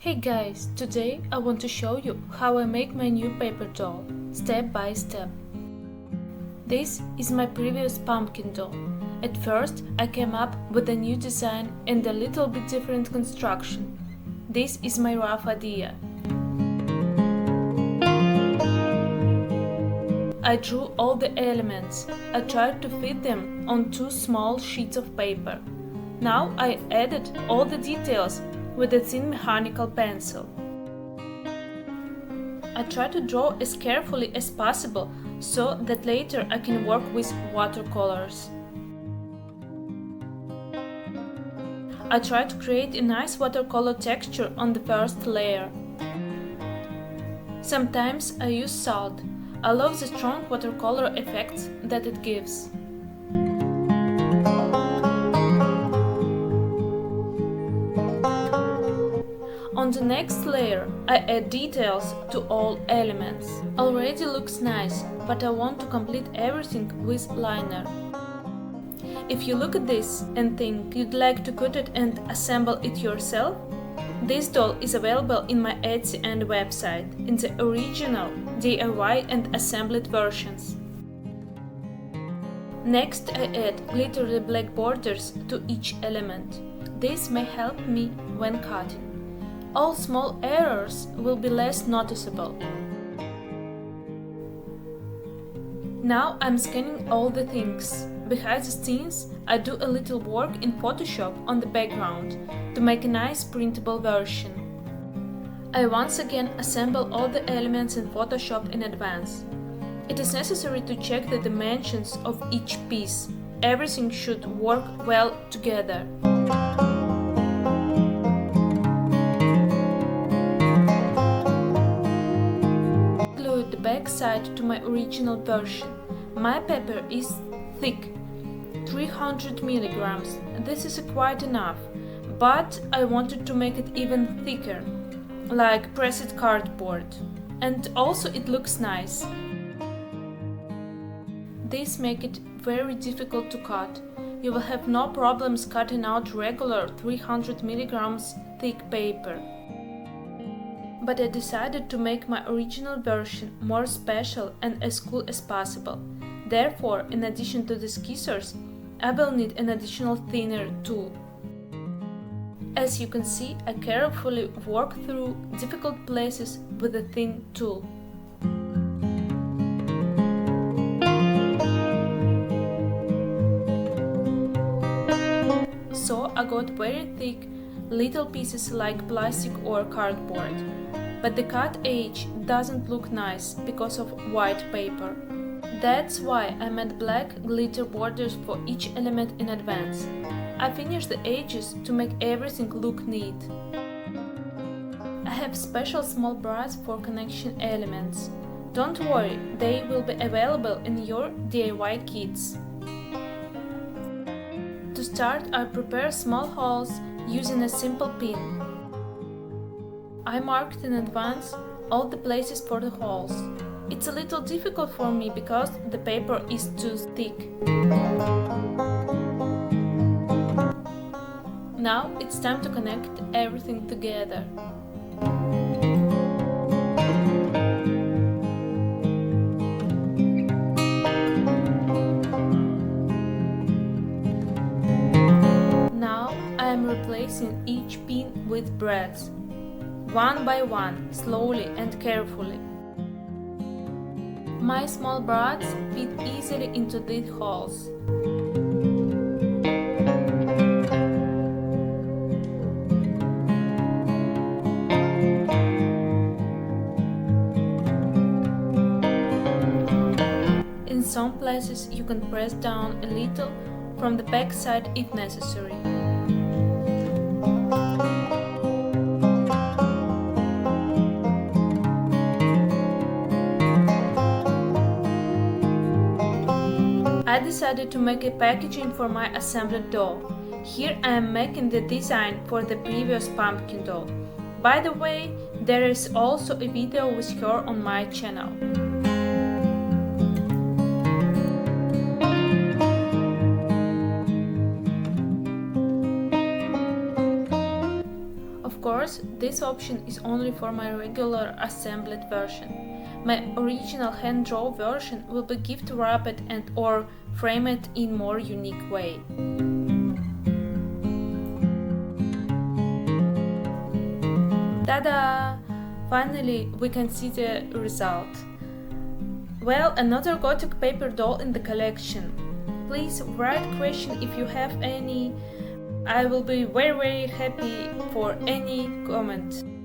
Hey guys, today I want to show you how I make my new paper doll, step by step. This is my previous pumpkin doll. At first I came up with a new design and a little bit different construction. This is my rough idea. I drew all the elements. I tried to fit them on 2 small sheets of paper. Now I added all the details with a thin mechanical pencil. I try to draw as carefully as possible so that later I can work with watercolors. I try to create a nice watercolor texture on the first layer. Sometimes I use salt. I love the strong watercolor effects that it gives. On the next layer, I add details to all elements. Already looks nice, but I want to complete everything with liner. If you look at this and think you'd like to cut it and assemble it yourself, this doll is available in my Etsy and website in the original, DIY and assembled versions. Next, I add glittery black borders to each element. This may help me when cutting. All small errors will be less noticeable. Now I'm scanning all the things. Behind the scenes, I do a little work in Photoshop on the background to make a nice printable version. I once again assemble all the elements in Photoshop in advance. It is necessary to check the dimensions of each piece. Everything should work well together. Glued the back side to my original version. My paper is thick, 300 milligrams. This is quite enough, but I wanted to make it even thicker, like pressed cardboard. And also it looks nice. This makes it very difficult to cut. You will have no problems cutting out regular 300 milligrams thick paper. But I decided to make my original version more special and as cool as possible. Therefore, in addition to the scissors, I will need an additional thinner tool. As you can see, I carefully work through difficult places with a thin tool. So I got very thick little pieces like plastic or cardboard. But the cut edge doesn't look nice because of white paper. That's why I made black glitter borders for each element in advance. I finished the edges to make everything look neat. I have special small brads for connection elements. Don't worry, they will be available in your DIY kits. To start, I prepare small holes using a simple pin. I marked in advance all the places for the holes. It's a little difficult for me because the paper is too thick. Now it's time to connect everything together. Now I am replacing each pin with brads, one by one, slowly and carefully. My small brads fit easily into these holes. In some places you can press down a little from the back side if necessary. I decided to make a packaging for my assembled doll. Here I am making the design for the previous pumpkin doll. By the way, there is also a video with her on my channel. Of course, course, this option is only for my regular assembled version. My original hand-drawn version will be gift wrapped and or framed in more unique way. Tada! Finally, we can see the result. Well, another Gothic paper doll in the collection. Please write question if you have any. I will be very happy for any comment.